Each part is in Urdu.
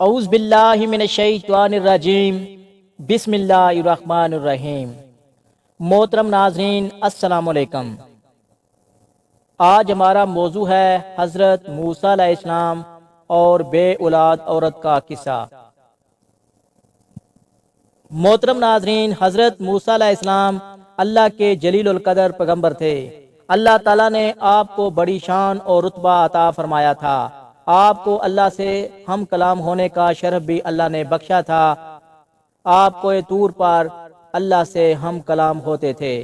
اعوذ باللہ من الشیطان الرجیم بسم اللہ الرحمن الرحیم۔ محترم ناظرین السلام علیکم۔ آج ہمارا موضوع ہے حضرت موسیٰ علیہ السلام اور بے اولاد عورت کا قصہ۔ محترم ناظرین، حضرت موسیٰ علیہ السلام اللہ کے جلیل القدر پیغمبر تھے۔ اللہ تعالیٰ نے آپ کو بڑی شان اور رتبہ عطا فرمایا تھا۔ آپ کو اللہ سے ہم کلام ہونے کا شرف بھی اللہ نے بخشا تھا۔ آپ کوہ طور پر اللہ سے ہم کلام ہوتے تھے۔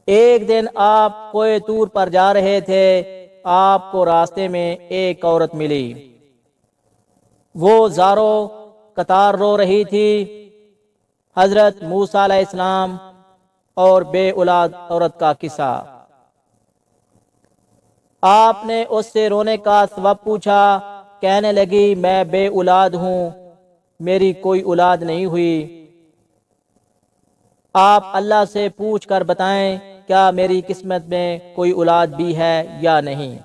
ایک دن آپ کوہ طور پر جا رہے تھے، آپ کو راستے میں ایک عورت ملی۔ وہ زاروں قطار رو رہی تھی۔ حضرت موسیٰ علیہ السلام اور بے اولاد عورت کا قصہ۔ آپ نے اس سے رونے کا سبب پوچھا۔ کہنے لگی، میں بے اولاد ہوں، میری کوئی اولاد نہیں ہوئی۔ آپ اللہ سے پوچھ کر بتائیں کیا میری قسمت میں کوئی اولاد بھی ہے یا نہیں۔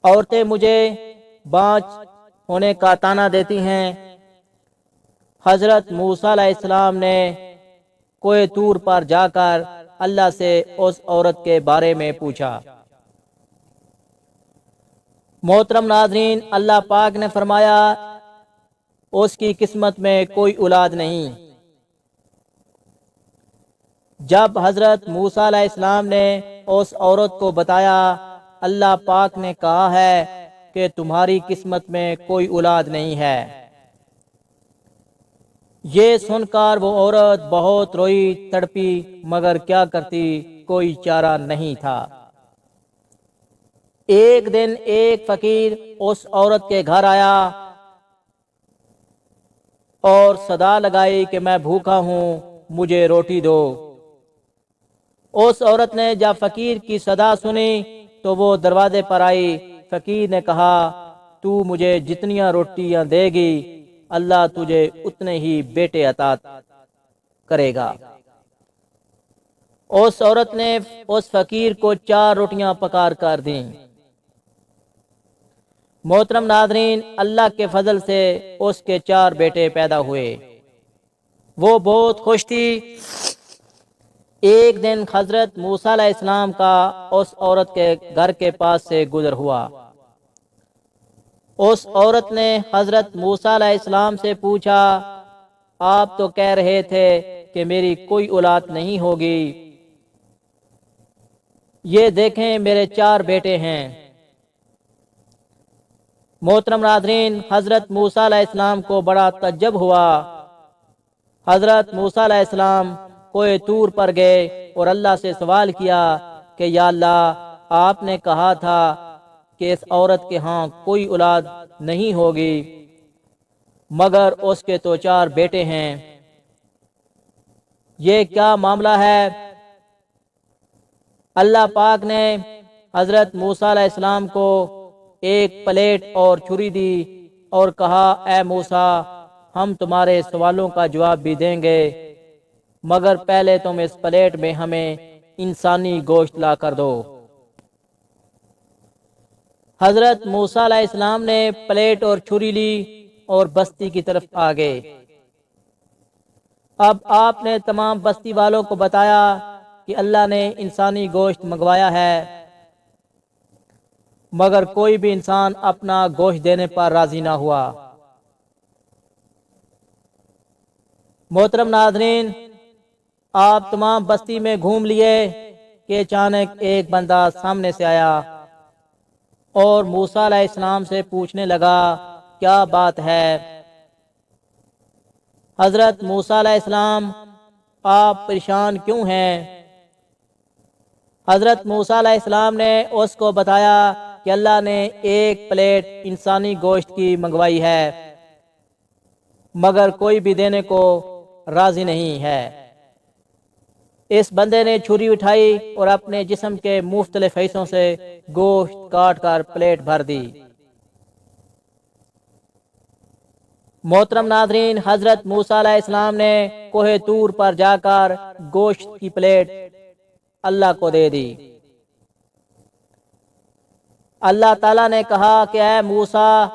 عورتیں مجھے بانجھ ہونے کا طعنہ دیتی ہیں۔ حضرت موسیٰ علیہ السلام نے کوہ طور پر جا کر اللہ سے اس عورت کے بارے میں پوچھا۔ محترم ناظرین، اللہ پاک نے فرمایا اس کی قسمت میں کوئی اولاد نہیں۔ جب حضرت موسیٰ علیہ السلام نے اس عورت کو بتایا، اللہ پاک نے کہا ہے کہ تمہاری قسمت میں کوئی اولاد نہیں ہے۔ یہ سن کر وہ عورت بہت روئی تڑپی، مگر کیا کرتی، کوئی چارہ نہیں تھا۔ ایک دن ایک فقیر اس عورت کے گھر آیا اور صدا لگائی کہ میں بھوکا ہوں، مجھے روٹی دو۔ اس عورت نے جب فقیر کی صدا سنی تو وہ دروازے پر آئی۔ فقیر نے کہا، تو مجھے جتنیاں روٹیاں دے گی، اللہ تجھے اتنے ہی بیٹے عطا کرے گا۔ اس عورت نے اس فقیر کو 4 روٹیاں پکار کر دیں۔ محترم ناظرین، اللہ کے فضل سے اس کے 4 بیٹے پیدا ہوئے۔ وہ بہت خوش تھی۔ ایک دن حضرت موسیٰ علیہ السلام کا اس عورت کے گھر کے پاس سے گزر ہوا۔ اس عورت نے حضرت موسیٰ علیہ السلام سے پوچھا، آپ تو کہہ رہے تھے کہ میری کوئی اولاد نہیں ہوگی، یہ دیکھیں میرے 4 بیٹے ہیں۔ محترم ناظرین، حضرت موسیٰ علیہ السلام کو بڑا تعجب ہوا۔ حضرت موسیٰ علیہ السلام کوہ طور پر گئے اور اللہ سے سوال کیا کہ یا اللہ، آپ نے کہا تھا کہ اس عورت کے ہاں کوئی اولاد نہیں ہوگی، مگر اس کے تو 4 بیٹے ہیں، یہ کیا معاملہ ہے؟ اللہ پاک نے حضرت موسیٰ علیہ السلام کو ایک پلیٹ اور چھری دی اور کہا، اے موسیٰ، ہم تمہارے سوالوں کا جواب بھی دیں گے، مگر پہلے تم اس پلیٹ میں ہمیں انسانی گوشت لا کر دو۔ حضرت موسیٰ علیہ السلام نے پلیٹ اور چھری لی اور بستی کی طرف آگے۔ اب آپ نے تمام بستی والوں کو بتایا کہ اللہ نے انسانی گوشت منگوایا ہے، مگر کوئی بھی انسان اپنا گوشت دینے پر راضی نہ ہوا۔ محترم ناظرین، آپ تمام بستی میں گھوم لیے کہ اچانک ایک بندہ سامنے سے آیا اور موسیٰ علیہ السلام سے پوچھنے لگا، کیا بات ہے؟ حضرت موسیٰ علیہ السلام، آپ پریشان کیوں ہیں؟ حضرت موسیٰ علیہ السلام نے اس کو بتایا کہ اللہ نے ایک پلیٹ انسانی گوشت کی منگوائی ہے، مگر کوئی بھی دینے کو راضی نہیں ہے۔ اس بندے نے چھری اٹھائی اور اپنے جسم کے مختلف حصوں سے گوشت کاٹ کر پلیٹ بھر دی۔ محترم ناظرین، حضرت موسیٰ علیہ السلام نے کوہ طور پر جا کر گوشت کی پلیٹ اللہ کو دے دی۔ اللہ تعالیٰ نے کہا کہ اے موسیٰ،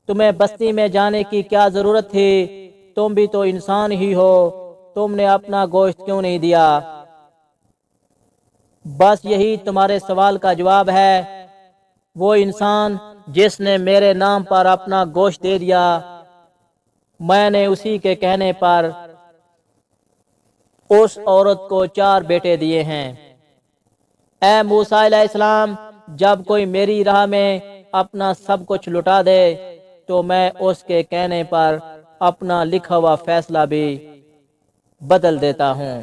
تمہیں بستی میں جانے کی کیا ضرورت تھی؟ تم بھی تو انسان ہی ہو، تم نے اپنا گوشت کیوں نہیں دیا؟ بس یہی تمہارے سوال کا جواب ہے۔ وہ انسان جس نے میرے نام پر اپنا گوشت دے دیا، میں نے اسی کے کہنے پر اس عورت کو 4 بیٹے دیے ہیں۔ اے موسیٰ علیہ السلام، جب کوئی میری راہ میں اپنا سب کچھ لٹا دے تو میں اس کے کہنے پر اپنا لکھا ہوا فیصلہ بھی بدل دیتا ہوں۔